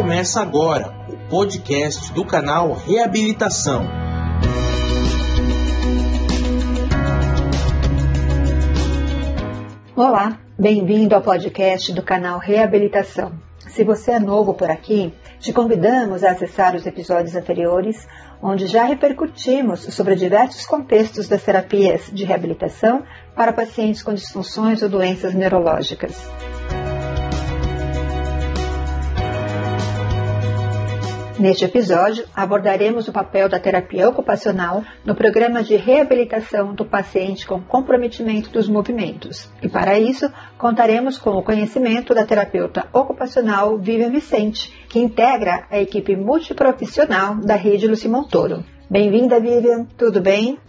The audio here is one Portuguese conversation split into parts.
Começa agora o podcast do canal Reabilitação. Olá, bem-vindo ao podcast do canal Reabilitação. Se você é novo por aqui, te convidamos a acessar os episódios anteriores, onde já repercutimos sobre diversos contextos das terapias de reabilitação para pacientes com disfunções ou doenças neurológicas. Neste episódio, abordaremos o papel da terapia ocupacional no programa de reabilitação do paciente com comprometimento dos movimentos. E para isso, contaremos com o conhecimento da terapeuta ocupacional Vivian Vicente, que integra a equipe multiprofissional da Rede Lucy Montoro. Bem-vinda, Vivian, tudo bem?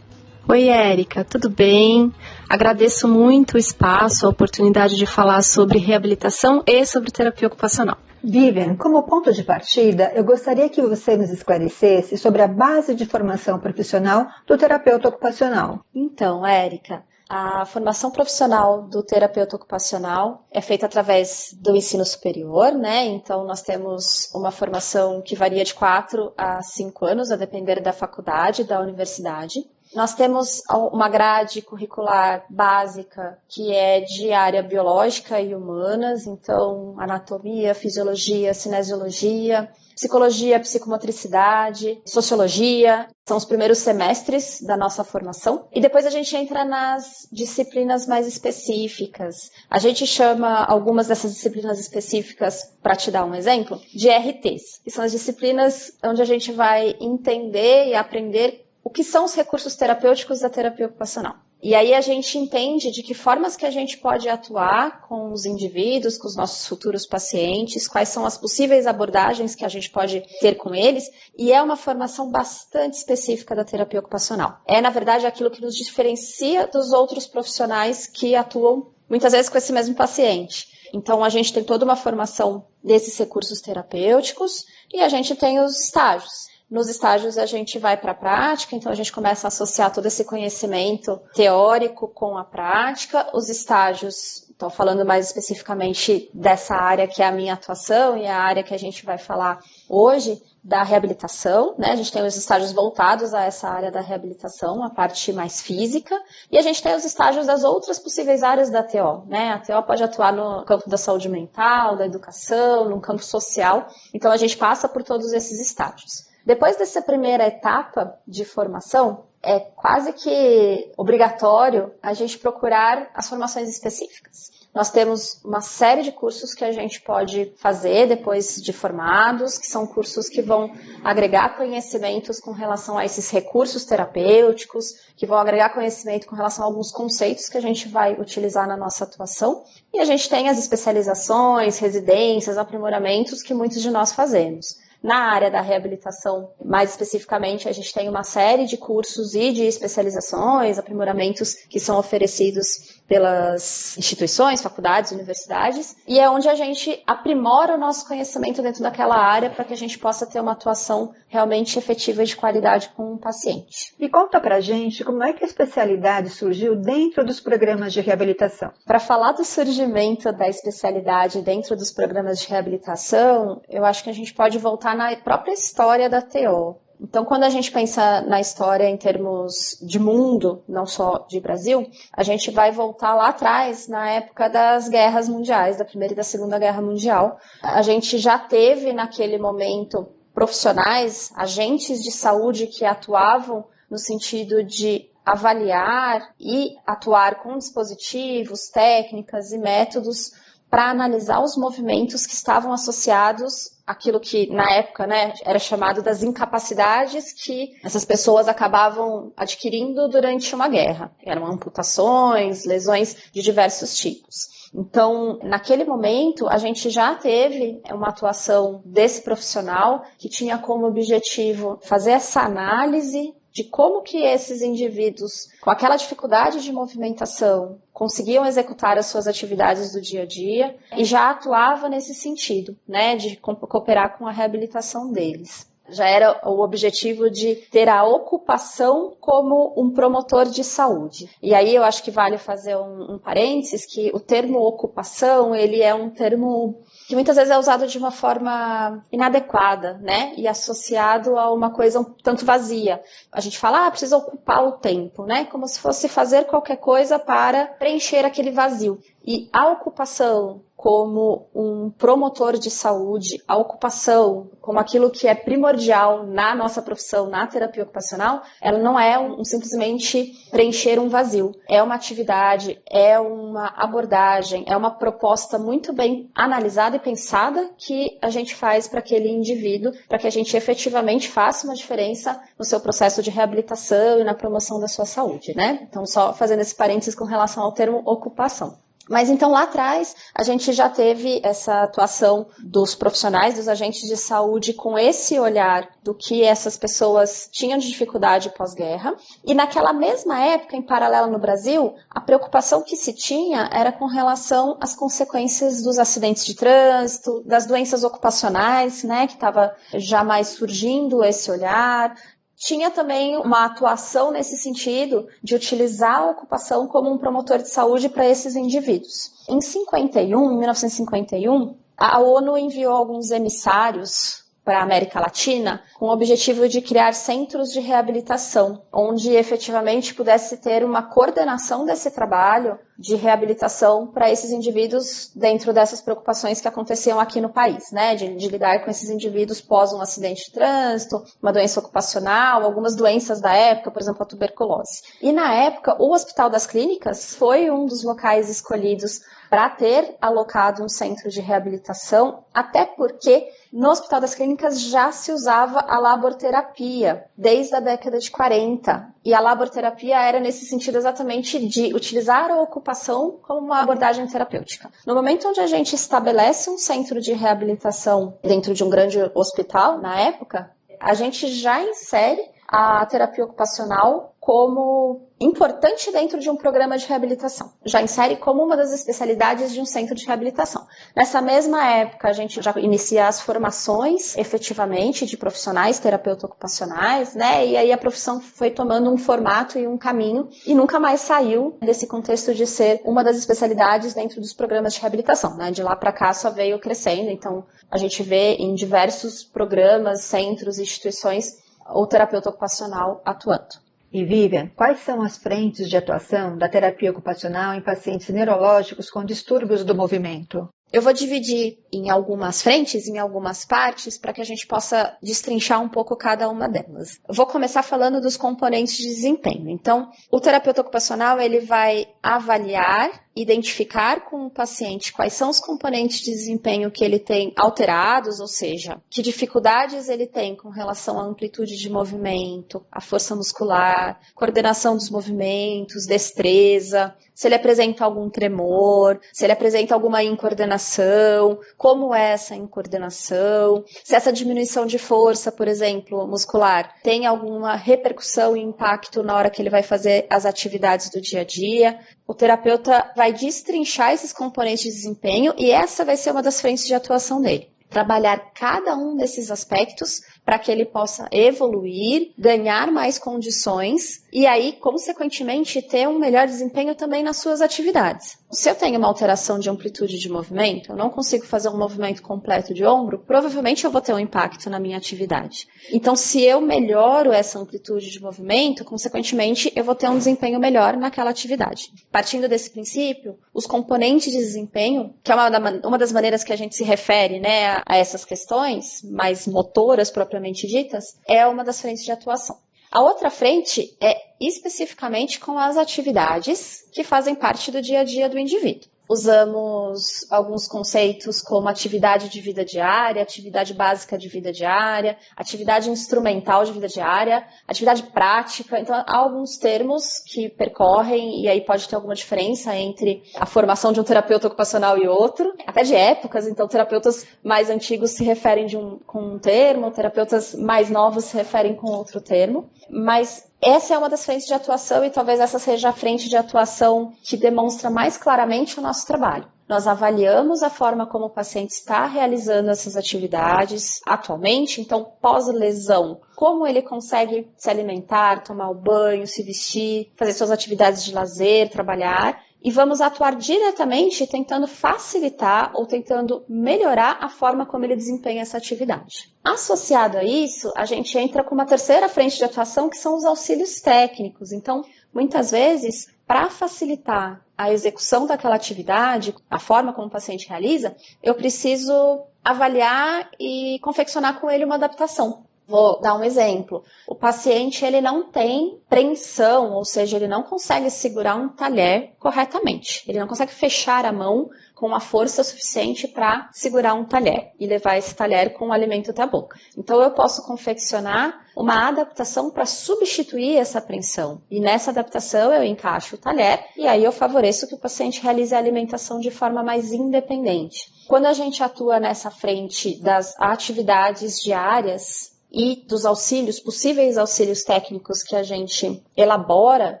Oi, Érica, tudo bem? Agradeço muito o espaço, a oportunidade de falar sobre reabilitação e sobre terapia ocupacional. Vivian, como ponto de partida, eu gostaria que você nos esclarecesse sobre a base de formação profissional do terapeuta ocupacional. Então, Érica, a formação profissional do terapeuta ocupacional é feita através do ensino superior, né? Então, nós temos uma formação que varia de 4 a 5 anos, a depender da faculdade, da universidade. Nós temos uma grade curricular básica que é de área biológica e humanas, então anatomia, fisiologia, cinesiologia, psicologia, psicomotricidade, sociologia, são os primeiros semestres da nossa formação. E depois a gente entra nas disciplinas mais específicas. A gente chama algumas dessas disciplinas específicas, para te dar um exemplo, de RTs, que são as disciplinas onde a gente vai entender e aprender o que são os recursos terapêuticos da terapia ocupacional. E aí a gente entende de que formas que a gente pode atuar com os indivíduos, com os nossos futuros pacientes, quais são as possíveis abordagens que a gente pode ter com eles, e é uma formação bastante específica da terapia ocupacional. É, na verdade, aquilo que nos diferencia dos outros profissionais que atuam muitas vezes com esse mesmo paciente. Então, a gente tem toda uma formação desses recursos terapêuticos e a gente tem os estágios. Nos estágios a gente vai para a prática, então a gente começa a associar todo esse conhecimento teórico com a prática. Os estágios, estou falando mais especificamente dessa área que é a minha atuação e a área que a gente vai falar hoje, da reabilitação, né? A gente tem os estágios voltados a essa área da reabilitação, a parte mais física, e a gente tem os estágios das outras possíveis áreas da TO, né? A TO pode atuar no campo da saúde mental, da educação, no campo social, então a gente passa por todos esses estágios. Depois dessa primeira etapa de formação, é quase que obrigatório a gente procurar as formações específicas. Nós temos uma série de cursos que a gente pode fazer depois de formados, que são cursos que vão agregar conhecimentos com relação a esses recursos terapêuticos, que vão agregar conhecimento com relação a alguns conceitos que a gente vai utilizar na nossa atuação. E a gente tem as especializações, residências, aprimoramentos que muitos de nós fazemos. Na área da reabilitação, mais especificamente, a gente tem uma série de cursos e de especializações, aprimoramentos que são oferecidos pelas instituições, faculdades, universidades, e é onde a gente aprimora o nosso conhecimento dentro daquela área para que a gente possa ter uma atuação realmente efetiva e de qualidade com o paciente. E conta pra gente como é que a especialidade surgiu dentro dos programas de reabilitação. Para falar do surgimento da especialidade dentro dos programas de reabilitação, eu acho que a gente pode voltar na própria história da TO. Então, quando a gente pensa na história em termos de mundo, não só de Brasil, a gente vai voltar lá atrás, na época das guerras mundiais, da Primeira e da Segunda Guerra Mundial. A gente já teve, naquele momento, profissionais, agentes de saúde que atuavam no sentido de avaliar e atuar com dispositivos, técnicas e métodos para analisar os movimentos que estavam associados àquilo que, na época, né, era chamado das incapacidades que essas pessoas acabavam adquirindo durante uma guerra. Eram amputações, lesões de diversos tipos. Então, naquele momento, a gente já teve uma atuação desse profissional que tinha como objetivo fazer essa análise de como que esses indivíduos, com aquela dificuldade de movimentação, conseguiam executar as suas atividades do dia a dia e já atuava nesse sentido, né, de cooperar com a reabilitação deles. Já era o objetivo de ter a ocupação como um promotor de saúde. E aí eu acho que vale fazer um parênteses, que o termo ocupação, ele é um termo que muitas vezes é usado de uma forma inadequada, né? E associado a uma coisa um tanto vazia. A gente fala, precisa ocupar o tempo, né? Como se fosse fazer qualquer coisa para preencher aquele vazio. E a ocupação como um promotor de saúde, a ocupação como aquilo que é primordial na nossa profissão, na terapia ocupacional, ela não é simplesmente preencher um vazio. É uma atividade, é uma abordagem, é uma proposta muito bem analisada e pensada que a gente faz para aquele indivíduo, para que a gente efetivamente faça uma diferença no seu processo de reabilitação e na promoção da sua saúde, né? Então, só fazendo esse parênteses com relação ao termo ocupação. Mas então lá atrás a gente já teve essa atuação dos profissionais, dos agentes de saúde com esse olhar do que essas pessoas tinham de dificuldade pós-guerra. E naquela mesma época, em paralelo no Brasil, a preocupação que se tinha era com relação às consequências dos acidentes de trânsito, das doenças ocupacionais, né, que estava já mais surgindo esse olhar. Tinha também uma atuação nesse sentido de utilizar a ocupação como um promotor de saúde para esses indivíduos. Em 1951, a ONU enviou alguns emissários para a América Latina com o objetivo de criar centros de reabilitação, onde efetivamente pudesse ter uma coordenação desse trabalho de reabilitação para esses indivíduos dentro dessas preocupações que aconteciam aqui no país, né? De lidar com esses indivíduos pós um acidente de trânsito, uma doença ocupacional, algumas doenças da época, por exemplo, a tuberculose. E na época, o Hospital das Clínicas foi um dos locais escolhidos para ter alocado um centro de reabilitação, até porque no Hospital das Clínicas já se usava a laborterapia desde a década de 40. E a laborterapia era nesse sentido exatamente de utilizar a ocupação como uma abordagem terapêutica. No momento onde a gente estabelece um centro de reabilitação dentro de um grande hospital, na época, a gente já insere a terapia ocupacional como importante dentro de um programa de reabilitação. Já insere como uma das especialidades de um centro de reabilitação. Nessa mesma época, a gente já inicia as formações, efetivamente, de profissionais terapeutas ocupacionais, né? E aí a profissão foi tomando um formato e um caminho e nunca mais saiu desse contexto de ser uma das especialidades dentro dos programas de reabilitação, né? De lá para cá só veio crescendo. Então, a gente vê em diversos programas, centros, instituições, o terapeuta ocupacional atuando. E Vivian, quais são as frentes de atuação da terapia ocupacional em pacientes neurológicos com distúrbios do movimento? Eu vou dividir em algumas frentes, em algumas partes, para que a gente possa destrinchar um pouco cada uma delas. Eu vou começar falando dos componentes de desempenho. Então, o terapeuta ocupacional, ele vai avaliar, identificar com o paciente quais são os componentes de desempenho que ele tem alterados, ou seja, que dificuldades ele tem com relação à amplitude de movimento, à força muscular, coordenação dos movimentos, destreza, se ele apresenta algum tremor, se ele apresenta alguma incoordenação, como é essa incoordenação, se essa diminuição de força, por exemplo, muscular, tem alguma repercussão e impacto na hora que ele vai fazer as atividades do dia a dia. O terapeuta vai destrinchar esses componentes de desempenho e essa vai ser uma das frentes de atuação dele. Trabalhar cada um desses aspectos para que ele possa evoluir, ganhar mais condições e aí, consequentemente, ter um melhor desempenho também nas suas atividades. Se eu tenho uma alteração de amplitude de movimento, eu não consigo fazer um movimento completo de ombro, provavelmente eu vou ter um impacto na minha atividade. Então, se eu melhoro essa amplitude de movimento, consequentemente, eu vou ter um desempenho melhor naquela atividade. Partindo desse princípio, os componentes de desempenho, que é uma das maneiras que a gente se refere, né, a essas questões mais motoras propriamente ditas, é uma das frentes de atuação. A outra frente é especificamente com as atividades que fazem parte do dia a dia do indivíduo. Usamos alguns conceitos como atividade de vida diária, atividade básica de vida diária, atividade instrumental de vida diária, atividade prática. Então, há alguns termos que percorrem e aí pode ter alguma diferença entre a formação de um terapeuta ocupacional e outro, até de épocas. Então, terapeutas mais antigos se referem com um termo, terapeutas mais novos se referem com outro termo. Mas essa é uma das frentes de atuação e talvez essa seja a frente de atuação que demonstra mais claramente o nosso trabalho. nós avaliamos a forma como o paciente está realizando essas atividades atualmente, então pós-lesão, como ele consegue se alimentar, tomar o banho, se vestir, fazer suas atividades de lazer, trabalhar, e vamos atuar diretamente tentando facilitar ou tentando melhorar a forma como ele desempenha essa atividade. Associado a isso, a gente entra com uma terceira frente de atuação, que são os auxílios técnicos. Então, muitas vezes, para facilitar a execução daquela atividade, a forma como o paciente realiza, eu preciso avaliar e confeccionar com ele uma adaptação. Vou dar um exemplo. O paciente ele não tem preensão, ou seja, ele não consegue segurar um talher corretamente. Ele não consegue fechar a mão com a força suficiente para segurar um talher e levar esse talher com o alimento até a boca. Então, eu posso confeccionar uma adaptação para substituir essa preensão. E nessa adaptação, eu encaixo o talher e aí eu favoreço que o paciente realize a alimentação de forma mais independente. Quando a gente atua nessa frente das atividades diárias e dos auxílios, possíveis auxílios técnicos que a gente elabora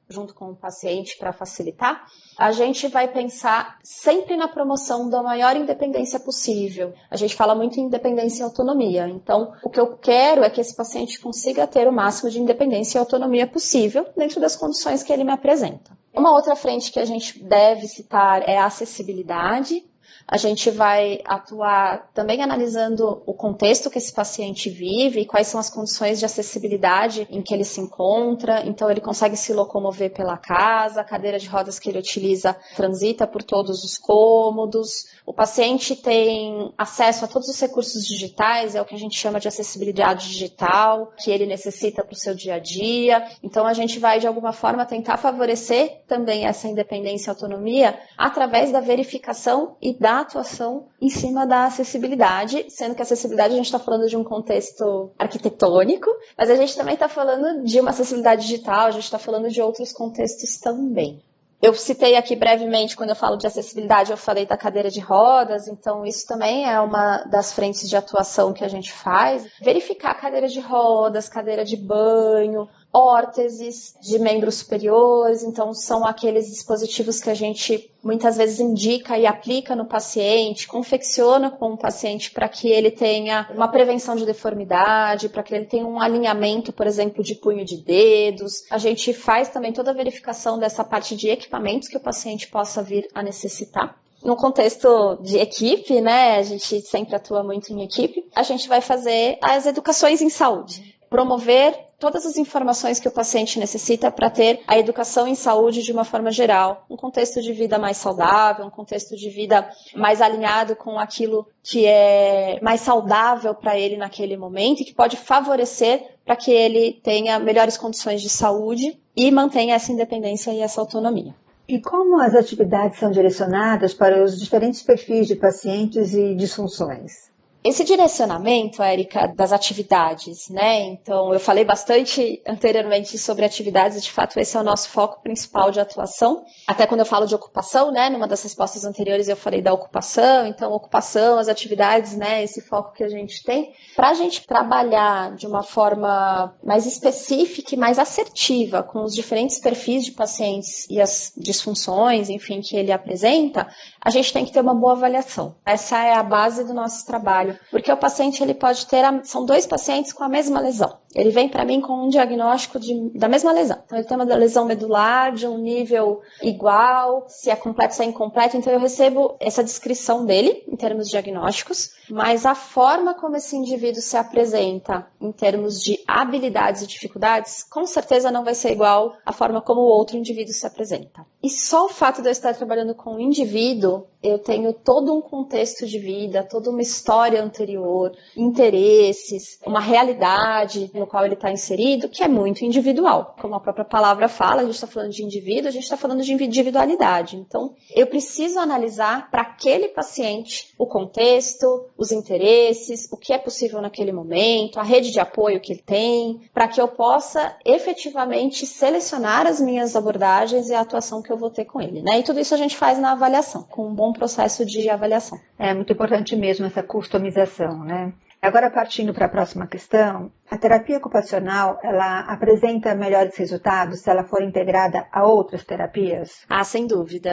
junto com o paciente para facilitar, a gente vai pensar sempre na promoção da maior independência possível. A gente fala muito em independência e autonomia. Então, o que eu quero é que esse paciente consiga ter o máximo de independência e autonomia possível dentro das condições que ele me apresenta. Uma outra frente que a gente deve citar é a acessibilidade. A gente vai atuar também analisando o contexto que esse paciente vive e quais são as condições de acessibilidade em que ele se encontra. Então, ele consegue se locomover pela casa, a cadeira de rodas que ele utiliza transita por todos os cômodos. O paciente tem acesso a todos os recursos digitais, é o que a gente chama de acessibilidade digital, que ele necessita para o seu dia a dia. Então, a gente vai, de alguma forma, tentar favorecer também essa independência e autonomia através da verificação e da atuação em cima da acessibilidade, sendo que a acessibilidade a gente está falando de um contexto arquitetônico, mas a gente também está falando de uma acessibilidade digital, a gente está falando de outros contextos também. Eu citei aqui brevemente, quando eu falo de acessibilidade, eu falei da cadeira de rodas, então isso também é uma das frentes de atuação que a gente faz. Verificar cadeira de rodas, cadeira de banho, órteses de membros superiores, então são aqueles dispositivos que a gente muitas vezes indica e aplica no paciente, confecciona com o paciente para que ele tenha uma prevenção de deformidade, para que ele tenha um alinhamento, por exemplo, de punho de dedos. A gente faz também toda a verificação dessa parte de equipamentos que o paciente possa vir a necessitar. No contexto de equipe, né, a gente sempre atua muito em equipe, a gente vai fazer as educações em saúde, promover todas as informações que o paciente necessita para ter a educação em saúde de uma forma geral, um contexto de vida mais saudável, um contexto de vida mais alinhado com aquilo que é mais saudável para ele naquele momento e que pode favorecer para que ele tenha melhores condições de saúde e mantenha essa independência e essa autonomia. E como as atividades são direcionadas para os diferentes perfis de pacientes e disfunções? Esse direcionamento, Érica, das atividades, né? Então, eu falei bastante anteriormente sobre atividades e, de fato, esse é o nosso foco principal de atuação. Até quando eu falo de ocupação, né? Numa das respostas anteriores eu falei da ocupação. Então, ocupação, as atividades, né? Esse foco que a gente tem. Para a gente trabalhar de uma forma mais específica e mais assertiva com os diferentes perfis de pacientes e as disfunções, enfim, que ele apresenta, a gente tem que ter uma boa avaliação. Essa é a base do nosso trabalho. Porque o paciente ele pode ter, são dois pacientes com a mesma lesão. Ele vem para mim com um diagnóstico da mesma lesão. Então, ele tem uma lesão medular de um nível igual, se é completo, se é incompleto. Então, eu recebo essa descrição dele, em termos diagnósticos, mas a forma como esse indivíduo se apresenta, em termos de habilidades e dificuldades, com certeza não vai ser igual à forma como o outro indivíduo se apresenta. E só o fato de eu estar trabalhando com um indivíduo, eu tenho todo um contexto de vida, toda uma história anterior, interesses, uma realidade no qual ele está inserido, que é muito individual. Como a própria palavra fala, a gente está falando de indivíduo, a gente está falando de individualidade. Então, eu preciso analisar para aquele paciente o contexto, os interesses, o que é possível naquele momento, a rede de apoio que ele tem, para que eu possa efetivamente selecionar as minhas abordagens e a atuação que eu vou ter com ele, né? E tudo isso a gente faz na avaliação, com um bom processo de avaliação. É muito importante mesmo essa customização, né? Agora, partindo para a próxima questão, A terapia ocupacional, ela apresenta melhores resultados se ela for integrada a outras terapias? Sem dúvida.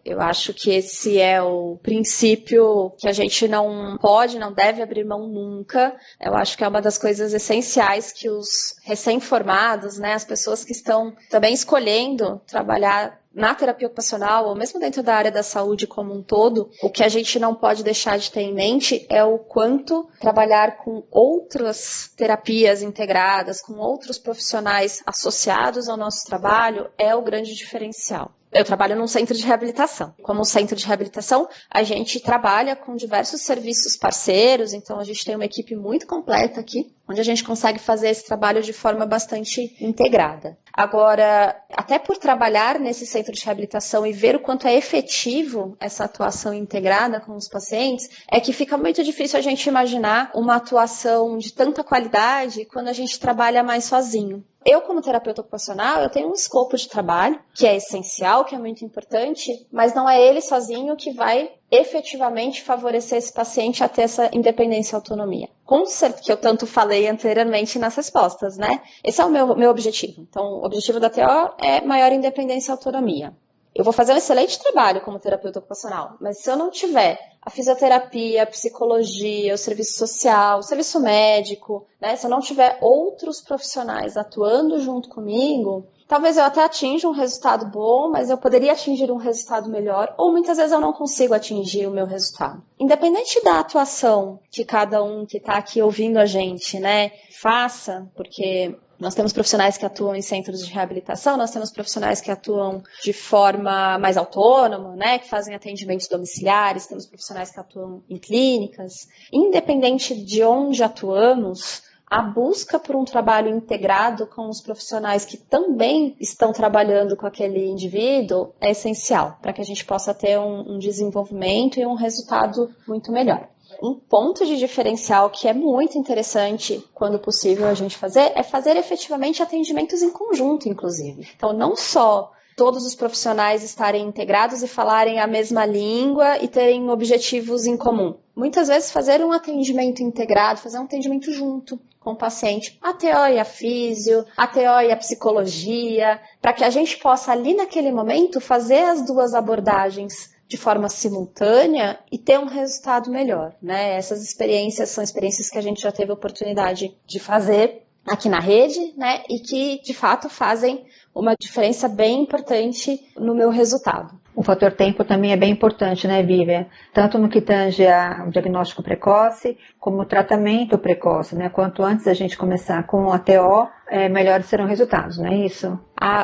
Eu acho que esse é o princípio que a gente não pode, não deve abrir mão nunca. Eu acho que é uma das coisas essenciais que os recém-formados, né, as pessoas que estão também escolhendo trabalhar na terapia ocupacional, ou mesmo dentro da área da saúde como um todo, o que a gente não pode deixar de ter em mente é o quanto trabalhar com outras terapias integradas, com outros profissionais associados ao nosso trabalho, é o grande diferencial. Eu trabalho num centro de reabilitação. Como centro de reabilitação, a gente trabalha com diversos serviços parceiros, então a gente tem uma equipe muito completa aqui, onde a gente consegue fazer esse trabalho de forma bastante integrada. Agora, até por trabalhar nesse centro de reabilitação e ver o quanto é efetivo essa atuação integrada com os pacientes, é que fica muito difícil a gente imaginar uma atuação de tanta qualidade quando a gente trabalha mais sozinho. Eu, como terapeuta ocupacional, eu tenho um escopo de trabalho que é essencial, que é muito importante, mas não é ele sozinho que vai efetivamente favorecer esse paciente a ter essa independência e autonomia. Com certeza, que eu tanto falei anteriormente nas respostas, né? Esse é o meu objetivo. Então, o objetivo da TO é maior independência e autonomia. Eu vou fazer um excelente trabalho como terapeuta ocupacional, mas se eu não tiver a fisioterapia, a psicologia, o serviço social, o serviço médico, né? Se eu não tiver outros profissionais atuando junto comigo, talvez eu até atinja um resultado bom, mas eu poderia atingir um resultado melhor, ou muitas vezes eu não consigo atingir o meu resultado. Independente da atuação que cada um que está aqui ouvindo a gente, né, faça, porque nós temos profissionais que atuam em centros de reabilitação, nós temos profissionais que atuam de forma mais autônoma, né, que fazem atendimentos domiciliares, temos profissionais que atuam em clínicas. Independente de onde atuamos, a busca por um trabalho integrado com os profissionais que também estão trabalhando com aquele indivíduo é essencial para que a gente possa ter um desenvolvimento e um resultado muito melhor. Um ponto de diferencial que é muito interessante, quando possível a gente fazer, é fazer efetivamente atendimentos em conjunto, inclusive. Então, não só todos os profissionais estarem integrados e falarem a mesma língua e terem objetivos em comum. Muitas vezes fazer um atendimento integrado, fazer um atendimento junto com o paciente, a TO e a físio, a TO e a psicologia, para que a gente possa ali naquele momento fazer as duas abordagens de forma simultânea e ter um resultado melhor, né? Essas experiências são experiências que a gente já teve a oportunidade de fazer aqui na rede, né? E que, de fato, fazem uma diferença bem importante no meu resultado. O fator tempo também é bem importante, né, Vivian? Tanto no que tange ao diagnóstico precoce, como o tratamento precoce, né? Quanto antes a gente começar com a TO, melhores serão os resultados, não é isso?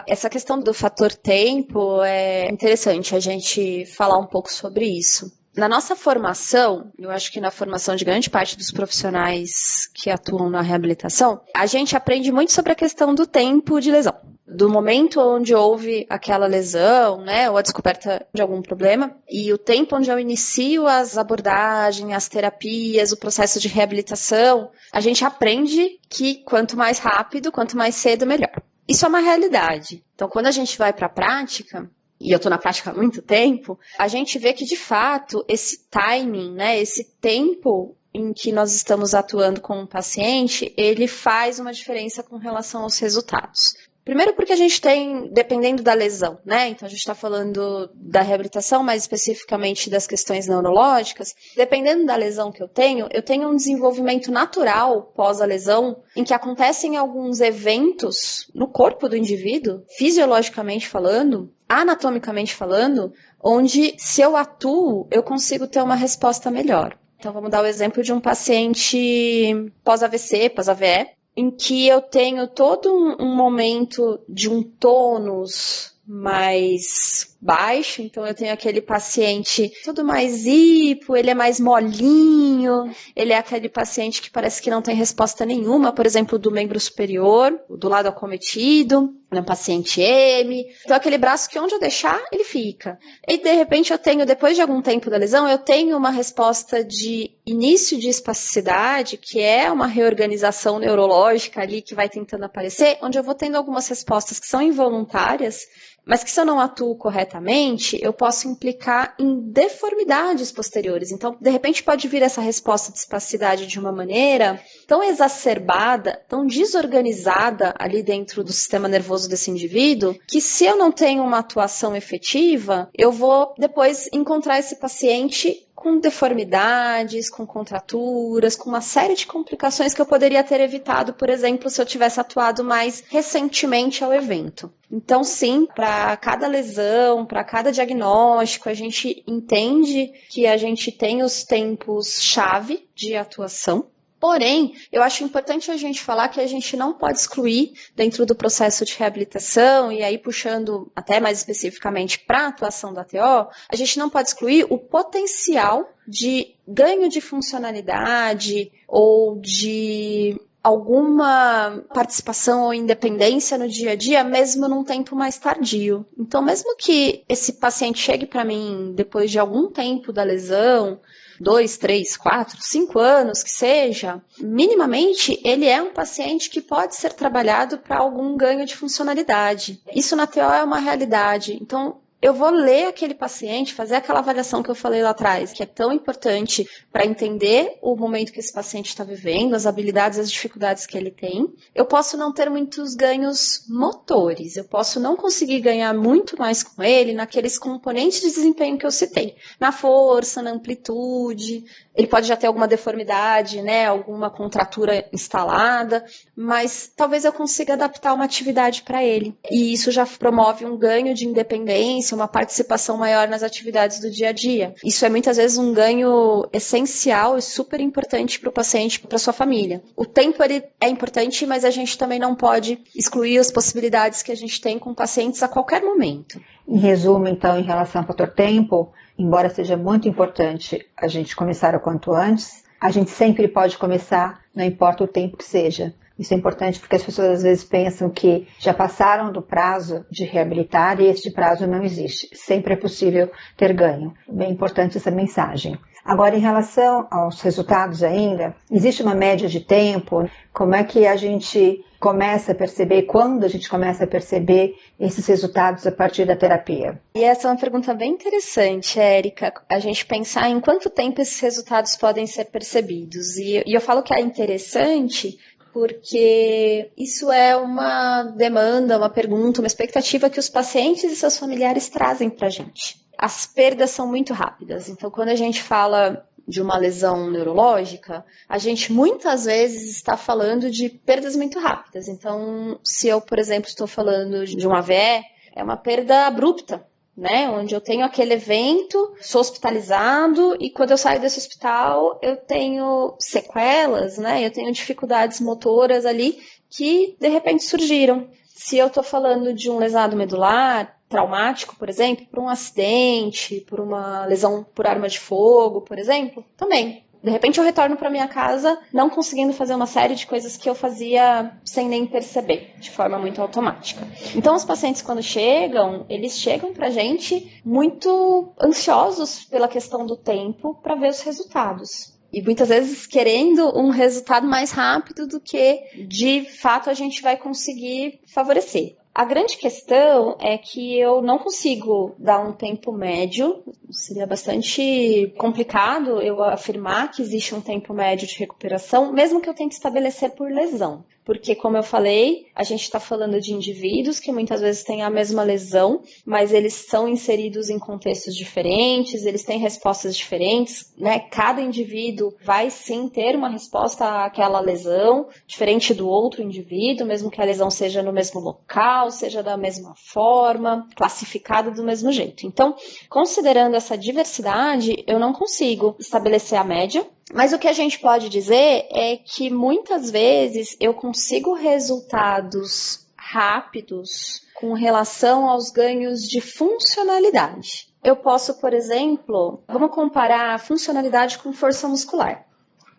Essa questão do fator tempo é interessante a gente falar um pouco sobre isso. Na nossa formação, eu acho que na formação de grande parte dos profissionais que atuam na reabilitação, a gente aprende muito sobre a questão do tempo de lesão. Do momento onde houve aquela lesão, né, ou a descoberta de algum problema, e o tempo onde eu inicio as abordagens, as terapias, o processo de reabilitação, a gente aprende que quanto mais rápido, quanto mais cedo, melhor. Isso é uma realidade. Então, quando a gente vai para a prática, e eu estou na prática há muito tempo, a gente vê que, de fato, esse timing, né, esse tempo em que nós estamos atuando com o paciente, ele faz uma diferença com relação aos resultados. Primeiro porque a gente tem, dependendo da lesão, né? Então a gente está falando da reabilitação, mais especificamente das questões neurológicas. Dependendo da lesão que eu tenho um desenvolvimento natural pós a lesão, em que acontecem alguns eventos no corpo do indivíduo, fisiologicamente falando, anatomicamente falando, onde se eu atuo, eu consigo ter uma resposta melhor. Então vamos dar o exemplo de um paciente pós-AVC, pós-AVE, em que eu tenho todo um momento de um tônus mais baixo, então eu tenho aquele paciente todo mais hipo, ele é mais molinho, ele é aquele paciente que parece que não tem resposta nenhuma, por exemplo, do membro superior, do lado acometido, é um paciente M, então aquele braço que onde eu deixar, ele fica. E de repente eu tenho, depois de algum tempo da lesão, eu tenho uma resposta de início de espasticidade, que é uma reorganização neurológica ali que vai tentando aparecer, onde eu vou tendo algumas respostas que são involuntárias, mas que se eu não atuo corretamente, eu posso implicar em deformidades posteriores. Então, de repente, pode vir essa resposta de espasticidade de uma maneira tão exacerbada, tão desorganizada ali dentro do sistema nervoso desse indivíduo, que se eu não tenho uma atuação efetiva, eu vou depois encontrar esse paciente com deformidades, com contraturas, com uma série de complicações que eu poderia ter evitado, por exemplo, se eu tivesse atuado mais recentemente ao evento. Então, sim, para cada lesão, para cada diagnóstico, a gente entende que a gente tem os tempos-chave de atuação. Porém, eu acho importante a gente falar que a gente não pode excluir dentro do processo de reabilitação, e aí puxando até mais especificamente para a atuação da TO, a gente não pode excluir o potencial de ganho de funcionalidade ou de alguma participação ou independência no dia a dia, mesmo num tempo mais tardio. Então, mesmo que esse paciente chegue para mim depois de algum tempo da lesão, 2, 3, 4, 5 anos que seja, minimamente ele é um paciente que pode ser trabalhado para algum ganho de funcionalidade. Isso na TO é uma realidade. Então, eu vou ler aquele paciente, fazer aquela avaliação que eu falei lá atrás, que é tão importante para entender o momento que esse paciente está vivendo, as habilidades e as dificuldades que ele tem. Eu posso não ter muitos ganhos motores, eu posso não conseguir ganhar muito mais com ele naqueles componentes de desempenho que eu citei. Na força, na amplitude, ele pode já ter alguma deformidade, né, alguma contratura instalada, mas talvez eu consiga adaptar uma atividade para ele. E isso já promove um ganho de independência, uma participação maior nas atividades do dia a dia. Isso é muitas vezes um ganho essencial e super importante para o paciente e para sua família. O tempo ele é importante, mas a gente também não pode excluir as possibilidades que a gente tem com pacientes a qualquer momento. Em resumo, então, em relação ao fator tempo, embora seja muito importante a gente começar o quanto antes, a gente sempre pode começar, não importa o tempo que seja. Isso é importante porque as pessoas às vezes pensam que já passaram do prazo de reabilitar e este prazo não existe. Sempre é possível ter ganho. Bem importante essa mensagem. Agora, em relação aos resultados ainda, existe uma média de tempo? Como é que a gente começa a perceber, quando a gente começa a perceber esses resultados a partir da terapia? E essa é uma pergunta bem interessante, Érica, a gente pensar em quanto tempo esses resultados podem ser percebidos. E eu falo que é interessante porque isso é uma demanda, uma pergunta, uma expectativa que os pacientes e seus familiares trazem para a gente. As perdas são muito rápidas, então quando a gente fala de uma lesão neurológica, a gente muitas vezes está falando de perdas muito rápidas. Então, se eu, por exemplo, estou falando de um AVE, é uma perda abrupta, né? Onde eu tenho aquele evento, sou hospitalizado e quando eu saio desse hospital eu tenho sequelas, né? Eu tenho dificuldades motoras ali que de repente surgiram. Se eu estou falando de um lesado medular traumático, por exemplo, por um acidente, por uma lesão por arma de fogo, por exemplo, também. De repente eu retorno para minha casa não conseguindo fazer uma série de coisas que eu fazia sem nem perceber, de forma muito automática. Então os pacientes quando chegam, eles chegam pra gente muito ansiosos pela questão do tempo para ver os resultados. E muitas vezes querendo um resultado mais rápido do que de fato a gente vai conseguir favorecer. A grande questão é que eu não consigo dar um tempo médio, seria bastante complicado eu afirmar que existe um tempo médio de recuperação, mesmo que eu tente estabelecer por lesão. Porque, como eu falei, a gente está falando de indivíduos que muitas vezes têm a mesma lesão, mas eles são inseridos em contextos diferentes, eles têm respostas diferentes, né? Cada indivíduo vai sim ter uma resposta àquela lesão, diferente do outro indivíduo, mesmo que a lesão seja no mesmo local, seja da mesma forma, classificada do mesmo jeito. Então, considerando essa diversidade, eu não consigo estabelecer a média. Mas o que a gente pode dizer é que muitas vezes eu consigo resultados rápidos com relação aos ganhos de funcionalidade. Eu posso, por exemplo, vamos comparar a funcionalidade com força muscular.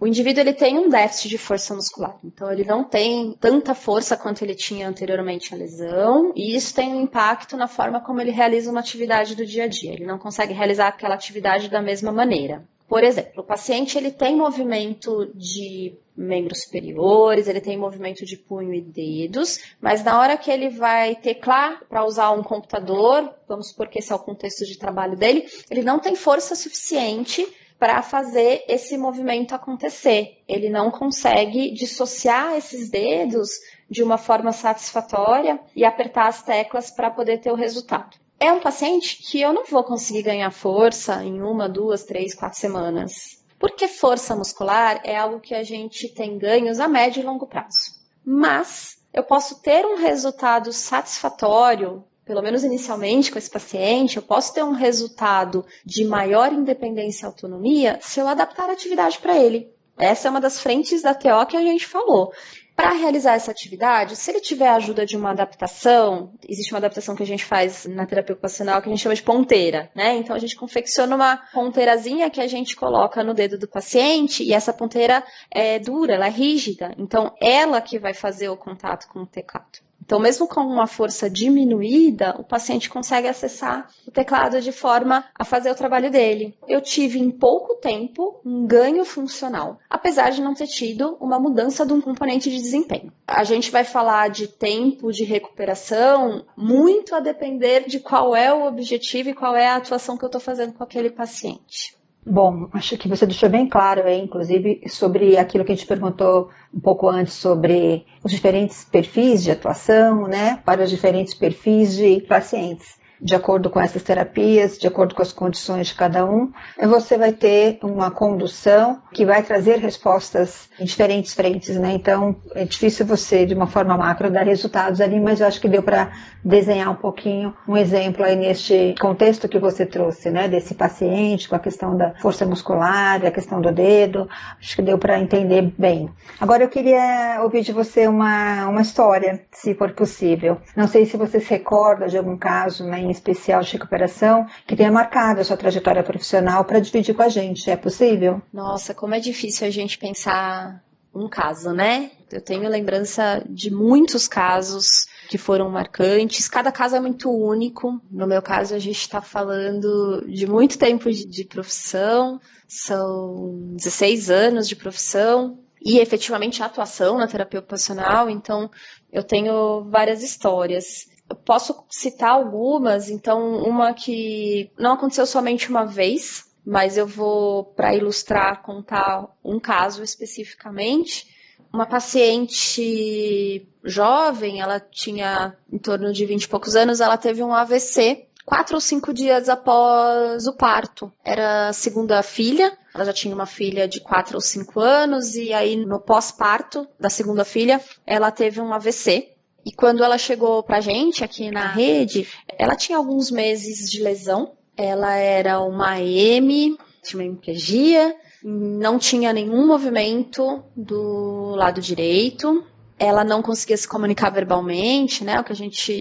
O indivíduo ele tem um déficit de força muscular, então ele não tem tanta força quanto ele tinha anteriormente à lesão, e isso tem um impacto na forma como ele realiza uma atividade do dia a dia. Ele não consegue realizar aquela atividade da mesma maneira. Por exemplo, o paciente ele tem movimento de membros superiores, ele tem movimento de punho e dedos, mas na hora que ele vai teclar para usar um computador, vamos supor que esse é o contexto de trabalho dele, ele não tem força suficiente para fazer esse movimento acontecer. Ele não consegue dissociar esses dedos de uma forma satisfatória e apertar as teclas para poder ter o resultado. É um paciente que eu não vou conseguir ganhar força em 1, 2, 3, 4 semanas. Porque força muscular é algo que a gente tem ganhos a médio e longo prazo. Mas eu posso ter um resultado satisfatório, pelo menos inicialmente com esse paciente, eu posso ter um resultado de maior independência e autonomia se eu adaptar a atividade para ele. Essa é uma das frentes da TO que a gente falou. Para realizar essa atividade, se ele tiver a ajuda de uma adaptação, existe uma adaptação que a gente faz na terapia ocupacional que a gente chama de ponteira, né? Então a gente confecciona uma ponteirazinha que a gente coloca no dedo do paciente e essa ponteira é dura, ela é rígida. Então ela que vai fazer o contato com o teclado. Então, mesmo com uma força diminuída, o paciente consegue acessar o teclado de forma a fazer o trabalho dele. Eu tive, em pouco tempo, um ganho funcional, apesar de não ter tido uma mudança de um componente de desempenho. A gente vai falar de tempo de recuperação muito a depender de qual é o objetivo e qual é a atuação que eu estou fazendo com aquele paciente. Bom, acho que você deixou bem claro aí, inclusive, sobre aquilo que a gente perguntou um pouco antes sobre os diferentes perfis de atuação, né, para os diferentes perfis de pacientes. De acordo com essas terapias, de acordo com as condições de cada um, você vai ter uma condução que vai trazer respostas em diferentes frentes, né? Então, é difícil você, de uma forma macro, dar resultados ali, mas eu acho que deu para desenhar um pouquinho um exemplo aí neste contexto que você trouxe, né? Desse paciente com a questão da força muscular, da questão do dedo, acho que deu para entender bem. Agora eu queria ouvir de você uma história, se for possível. Não sei se você se recorda de algum caso, né, em especial de recuperação, que tenha marcado a sua trajetória profissional para dividir com a gente. É possível? Nossa, como é difícil a gente pensar um caso, né? Eu tenho lembrança de muitos casos que foram marcantes. Cada caso é muito único. No meu caso, a gente está falando de muito tempo de profissão. São 16 anos de profissão. E efetivamente a atuação na terapia ocupacional. Então, eu tenho várias histórias. Eu posso citar algumas, então uma que não aconteceu somente uma vez, mas eu vou, para ilustrar, contar um caso especificamente. Uma paciente jovem, ela tinha em torno de 20 e poucos anos, ela teve um AVC 4 ou 5 dias após o parto. Era a segunda filha, ela já tinha uma filha de 4 ou 5 anos, e aí no pós-parto da segunda filha, ela teve um AVC. E quando ela chegou pra gente aqui na rede, ela tinha alguns meses de lesão. Ela era uma M, tinha uma hemiplegia, não tinha nenhum movimento do lado direito. Ela não conseguia se comunicar verbalmente, né?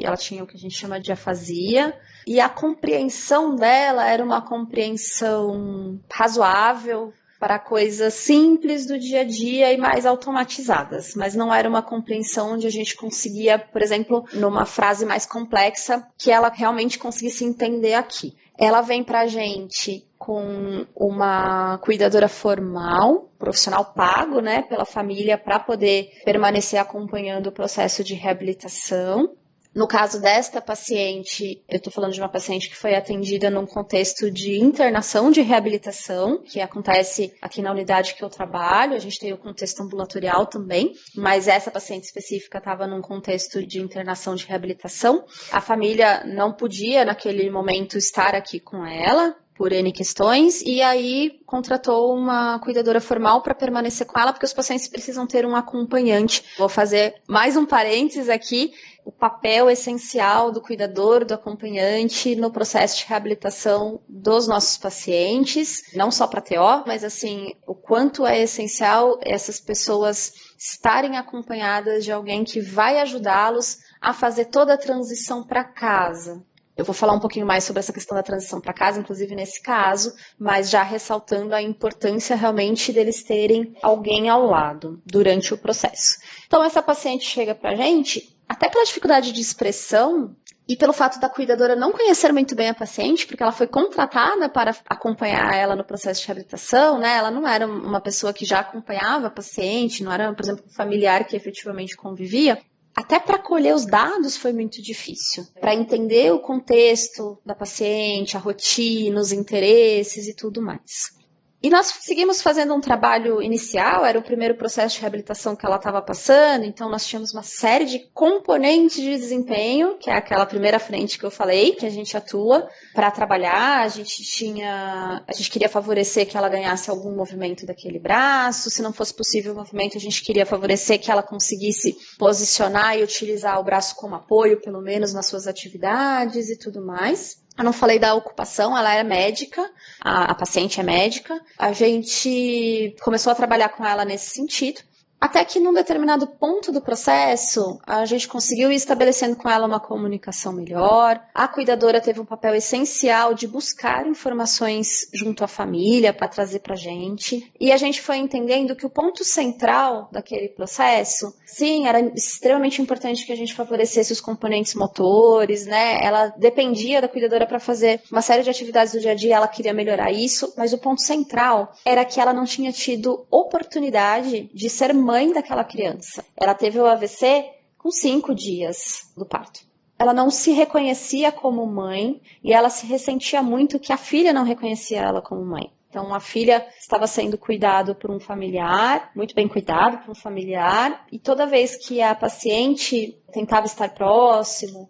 Ela tinha o que a gente chama de afasia. E a compreensão dela era uma compreensão razoável, para coisas simples do dia a dia e mais automatizadas, mas não era uma compreensão onde a gente conseguia, por exemplo, numa frase mais complexa, que ela realmente conseguisse entender aqui. Ela vem pra gente com uma cuidadora formal, profissional pago, né, pela família, para poder permanecer acompanhando o processo de reabilitação. No caso desta paciente, eu estou falando de uma paciente que foi atendida num contexto de internação de reabilitação, que acontece aqui na unidade que eu trabalho, a gente tem o contexto ambulatorial também, mas essa paciente específica estava num contexto de internação de reabilitação. A família não podia, naquele momento, estar aqui com ela, por N questões, e aí contratou uma cuidadora formal para permanecer com ela, porque os pacientes precisam ter um acompanhante. Vou fazer mais um parênteses aqui, o papel essencial do cuidador, do acompanhante no processo de reabilitação dos nossos pacientes, não só para TO, mas assim, o quanto é essencial essas pessoas estarem acompanhadas de alguém que vai ajudá-los a fazer toda a transição para casa. Eu vou falar um pouquinho mais sobre essa questão da transição para casa, inclusive nesse caso, mas já ressaltando a importância realmente deles terem alguém ao lado durante o processo. Então, essa paciente chega para a gente até pela dificuldade de expressão e pelo fato da cuidadora não conhecer muito bem a paciente, porque ela foi contratada para acompanhar ela no processo de reabilitação, né? Ela não era uma pessoa que já acompanhava a paciente, não era, por exemplo, um familiar que efetivamente convivia. Até para colher os dados foi muito difícil, para entender o contexto da paciente, a rotina, os interesses e tudo mais. E nós seguimos fazendo um trabalho inicial, era o primeiro processo de reabilitação que ela estava passando, então nós tínhamos uma série de componentes de desempenho, que é aquela primeira frente que eu falei, que a gente atua para trabalhar, a gente queria favorecer que ela ganhasse algum movimento daquele braço, se não fosse possível o movimento, a gente queria favorecer que ela conseguisse posicionar e utilizar o braço como apoio, pelo menos nas suas atividades e tudo mais. Eu não falei da ocupação, ela é médica, a paciente é médica. A gente começou a trabalhar com ela nesse sentido. Até que num determinado ponto do processo, a gente conseguiu ir estabelecendo com ela uma comunicação melhor. A cuidadora teve um papel essencial de buscar informações junto à família para trazer para a gente. E a gente foi entendendo que o ponto central daquele processo, sim, era extremamente importante que a gente favorecesse os componentes motores, né? Ela dependia da cuidadora para fazer uma série de atividades do dia a dia, ela queria melhorar isso, mas o ponto central era que ela não tinha tido oportunidade de ser mãe daquela criança. Ela teve o AVC com 5 dias do parto. Ela não se reconhecia como mãe e ela se ressentia muito que a filha não reconhecia ela como mãe. Então, a filha estava sendo cuidada por um familiar, muito bem cuidado por um familiar, e toda vez que a paciente tentava estar próximo,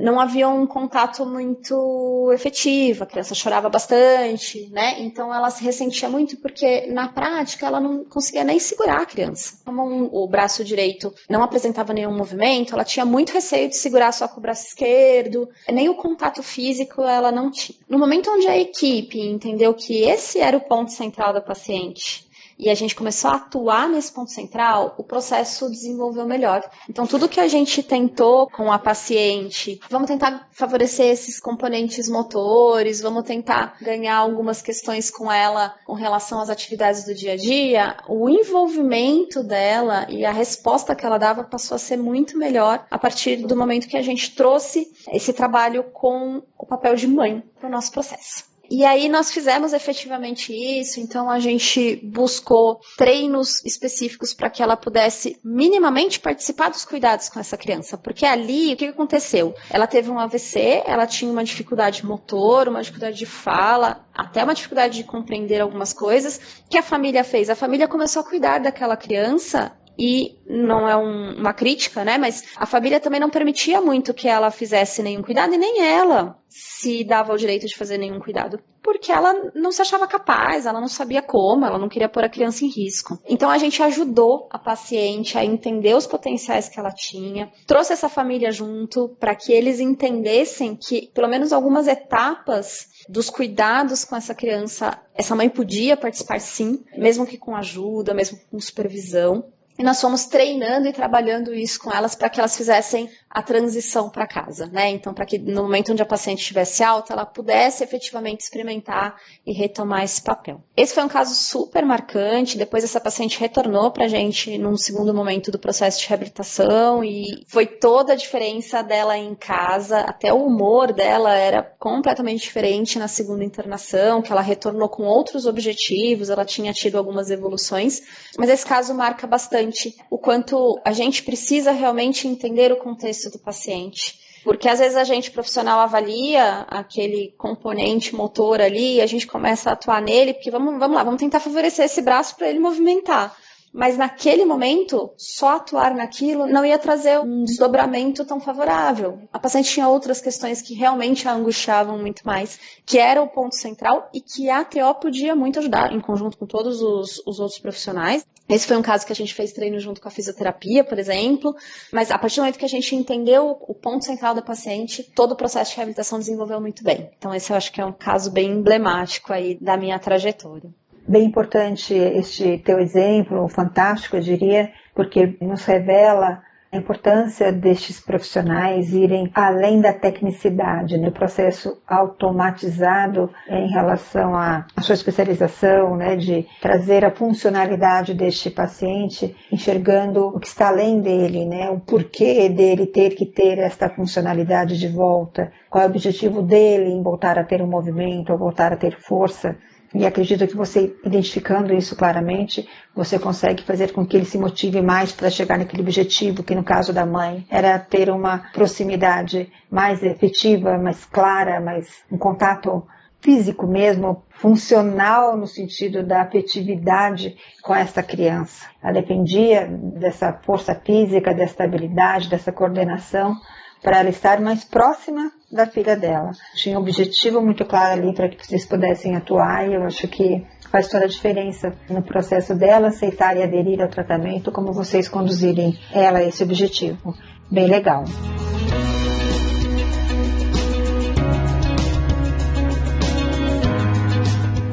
não havia um contato muito efetivo, a criança chorava bastante, né? Então ela se ressentia muito porque na prática ela não conseguia nem segurar a criança. Como o braço direito não apresentava nenhum movimento, ela tinha muito receio de segurar só com o braço esquerdo, nem o contato físico ela não tinha. No momento onde a equipe entendeu que esse era o ponto central da paciente, e a gente começou a atuar nesse ponto central, o processo desenvolveu melhor. Então, tudo que a gente tentou com a paciente, vamos tentar favorecer esses componentes motores, vamos tentar ganhar algumas questões com ela com relação às atividades do dia a dia, o envolvimento dela e a resposta que ela dava passou a ser muito melhor a partir do momento que a gente trouxe esse trabalho com o papel de mãe para o nosso processo. E aí nós fizemos efetivamente isso, então a gente buscou treinos específicos para que ela pudesse minimamente participar dos cuidados com essa criança, porque ali, o que aconteceu? Ela teve um AVC, ela tinha uma dificuldade motor, uma dificuldade de fala, até uma dificuldade de compreender algumas coisas. O que a família fez? A família começou a cuidar daquela criança. E não é uma crítica, né? Mas a família também não permitia muito que ela fizesse nenhum cuidado e nem ela se dava o direito de fazer nenhum cuidado. Porque ela não se achava capaz, ela não sabia como, ela não queria pôr a criança em risco. Então a gente ajudou a paciente a entender os potenciais que ela tinha, trouxe essa família junto para que eles entendessem que pelo menos algumas etapas dos cuidados com essa criança, essa mãe podia participar sim, mesmo que com ajuda, mesmo com supervisão. E nós fomos treinando e trabalhando isso com elas para que elas fizessem a transição para casa, né? Então, para que no momento onde a paciente estivesse alta, ela pudesse efetivamente experimentar e retomar esse papel. Esse foi um caso super marcante. Depois essa paciente retornou para a gente num segundo momento do processo de reabilitação e foi toda a diferença dela em casa. Até o humor dela era completamente diferente na segunda internação, que ela retornou com outros objetivos, ela tinha tido algumas evoluções. Mas esse caso marca bastante o quanto a gente precisa realmente entender o contexto do paciente. Porque às vezes a gente profissional avalia aquele componente motor ali e a gente começa a atuar nele, porque vamos lá, vamos tentar favorecer esse braço para ele movimentar. Mas naquele momento, só atuar naquilo não ia trazer um desdobramento tão favorável. A paciente tinha outras questões que realmente a angustiavam muito mais, que era o ponto central e que a TO podia muito ajudar, em conjunto com todos os outros profissionais. Esse foi um caso que a gente fez treino junto com a fisioterapia, por exemplo, mas a partir do momento que a gente entendeu o ponto central da paciente, todo o processo de reabilitação desenvolveu muito bem. Então esse eu acho que é um caso bem emblemático aí da minha trajetória. Bem importante este teu exemplo, fantástico, eu diria, porque nos revela a importância destes profissionais irem além da tecnicidade, no processo automatizado em relação à sua especialização, né, de trazer a funcionalidade deste paciente, enxergando o que está além dele, né, o porquê dele ter que ter esta funcionalidade de volta, qual é o objetivo dele em voltar a ter um movimento, ou voltar a ter força. E acredito que você, identificando isso claramente, você consegue fazer com que ele se motive mais para chegar naquele objetivo, que no caso da mãe era ter uma proximidade mais efetiva, mais clara, mais um contato físico mesmo, funcional no sentido da afetividade com essa criança. Ela dependia dessa força física, dessa habilidade, dessa coordenação, para ela estar mais próxima da filha dela. Tinha um objetivo muito claro ali para que vocês pudessem atuar, e eu acho que faz toda a diferença no processo dela aceitar e aderir ao tratamento, como vocês conduzirem ela a esse objetivo. Bem legal.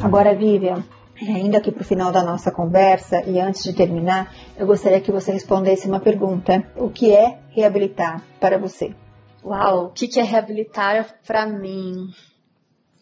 Agora, Vivian, ainda aqui para o final da nossa conversa e antes de terminar, eu gostaria que você respondesse uma pergunta. O que é reabilitar para você? Uau, o que é reabilitar para mim?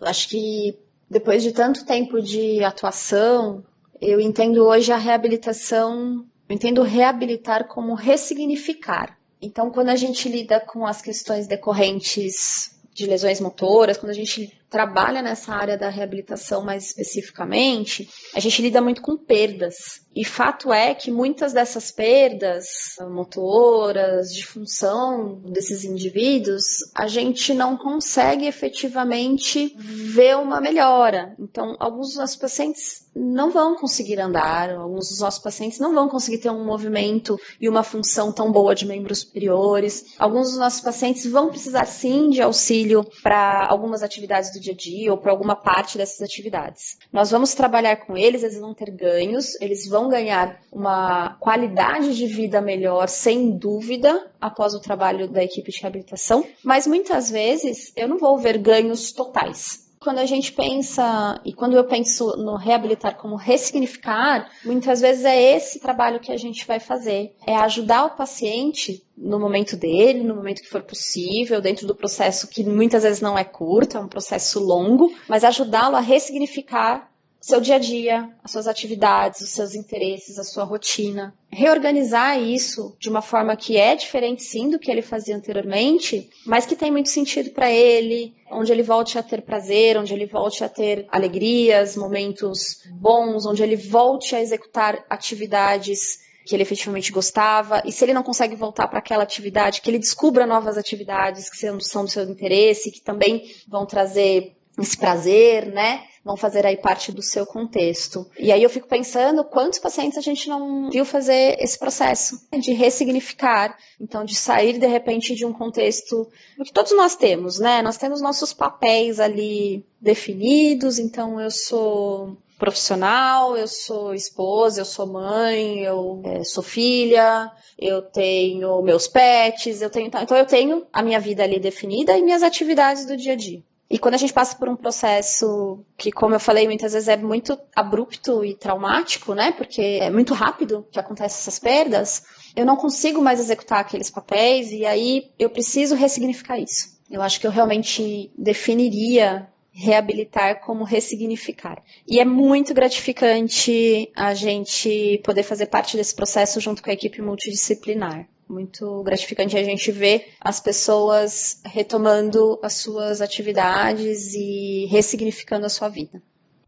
Acho que depois de tanto tempo de atuação, eu entendo hoje a reabilitação, eu entendo reabilitar como ressignificar. Então, quando a gente lida com as questões decorrentes de lesões motoras, quando a gente trabalha nessa área da reabilitação mais especificamente, a gente lida muito com perdas. E fato é que muitas dessas perdas motoras, de função desses indivíduos, a gente não consegue efetivamente ver uma melhora. Então, alguns dos nossos pacientes não vão conseguir andar, alguns dos nossos pacientes não vão conseguir ter um movimento e uma função tão boa de membros superiores. Alguns dos nossos pacientes vão precisar sim de auxílio para algumas atividades do dia a dia ou para alguma parte dessas atividades. Nós vamos trabalhar com eles, eles vão ter ganhos, eles vão ganhar uma qualidade de vida melhor, sem dúvida, após o trabalho da equipe de reabilitação, mas muitas vezes eu não vou ver ganhos totais. Quando a gente pensa, e quando eu penso no reabilitar como ressignificar, muitas vezes é esse trabalho que a gente vai fazer. É ajudar o paciente no momento dele, no momento que for possível, dentro do processo que muitas vezes não é curto, é um processo longo, mas ajudá-lo a ressignificar seu dia a dia, as suas atividades, os seus interesses, a sua rotina. Reorganizar isso de uma forma que é diferente sim do que ele fazia anteriormente, mas que tem muito sentido para ele, onde ele volte a ter prazer, onde ele volte a ter alegrias, momentos bons, onde ele volte a executar atividades que ele efetivamente gostava, e se ele não consegue voltar para aquela atividade, que ele descubra novas atividades que são do seu interesse, que também vão trazer esse prazer, né? Vão fazer aí parte do seu contexto. E aí eu fico pensando quantos pacientes a gente não viu fazer esse processo de ressignificar, então de sair de repente de um contexto que todos nós temos, né? Nós temos nossos papéis ali definidos, então eu sou profissional, eu sou esposa, eu sou mãe, eu sou filha, eu tenho meus pets, então eu tenho a minha vida ali definida e minhas atividades do dia a dia. E quando a gente passa por um processo que, como eu falei, muitas vezes é muito abrupto e traumático, né? Porque é muito rápido que acontecem essas perdas, eu não consigo mais executar aqueles papéis e aí eu preciso ressignificar isso. Eu acho que eu realmente definiria reabilitar como ressignificar. E é muito gratificante a gente poder fazer parte desse processo junto com a equipe multidisciplinar. Muito gratificante a gente ver as pessoas retomando as suas atividades e ressignificando a sua vida.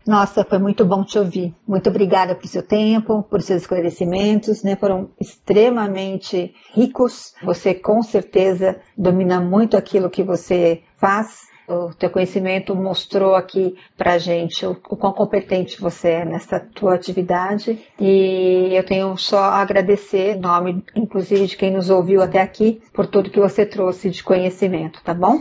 Nossa, foi muito bom te ouvir. Muito obrigada por seu tempo, por seus esclarecimentos, né? Foram extremamente ricos. Você com certeza domina muito aquilo que você faz. O teu conhecimento mostrou aqui pra gente o quão competente você é nessa tua atividade e eu tenho só a agradecer, em nome inclusive de quem nos ouviu até aqui, por tudo que você trouxe de conhecimento, tá bom?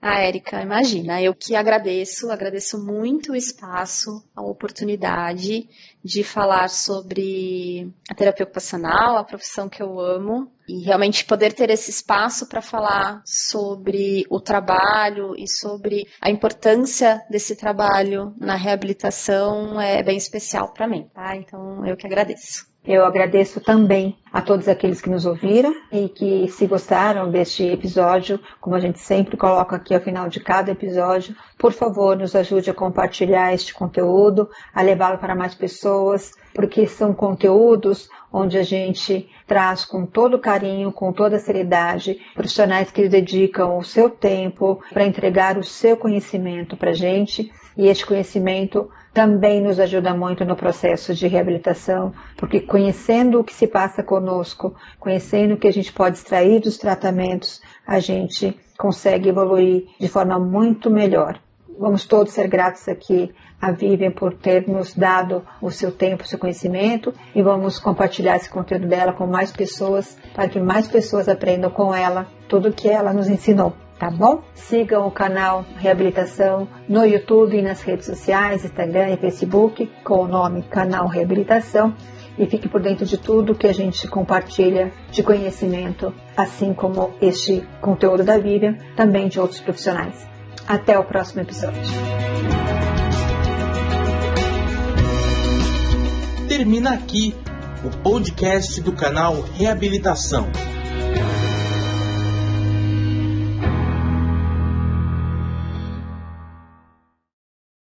Érica, imagina, eu que agradeço muito o espaço, a oportunidade de falar sobre a terapia ocupacional, a profissão que eu amo, e realmente poder ter esse espaço para falar sobre o trabalho e sobre a importância desse trabalho na reabilitação é bem especial para mim, tá? Então eu que agradeço. Eu agradeço também a todos aqueles que nos ouviram e que, se gostaram deste episódio, como a gente sempre coloca aqui ao final de cada episódio, por favor, nos ajude a compartilhar este conteúdo, a levá-lo para mais pessoas, porque são conteúdos onde a gente traz com todo carinho, com toda seriedade, profissionais que dedicam o seu tempo para entregar o seu conhecimento para a gente, e este conhecimento também nos ajuda muito no processo de reabilitação, porque conhecendo o que se passa conosco, conhecendo o que a gente pode extrair dos tratamentos, a gente consegue evoluir de forma muito melhor. Vamos todos ser gratos aqui a Vivian por ter nos dado o seu tempo, o seu conhecimento, e vamos compartilhar esse conteúdo dela com mais pessoas, para que mais pessoas aprendam com ela tudo o que ela nos ensinou. Tá bom? Sigam o canal Reabilitação no YouTube e nas redes sociais, Instagram e Facebook, com o nome Canal Reabilitação, e fique por dentro de tudo que a gente compartilha de conhecimento, assim como este conteúdo da Vivian, também de outros profissionais. Até o próximo episódio. Termina aqui o podcast do canal Reabilitação.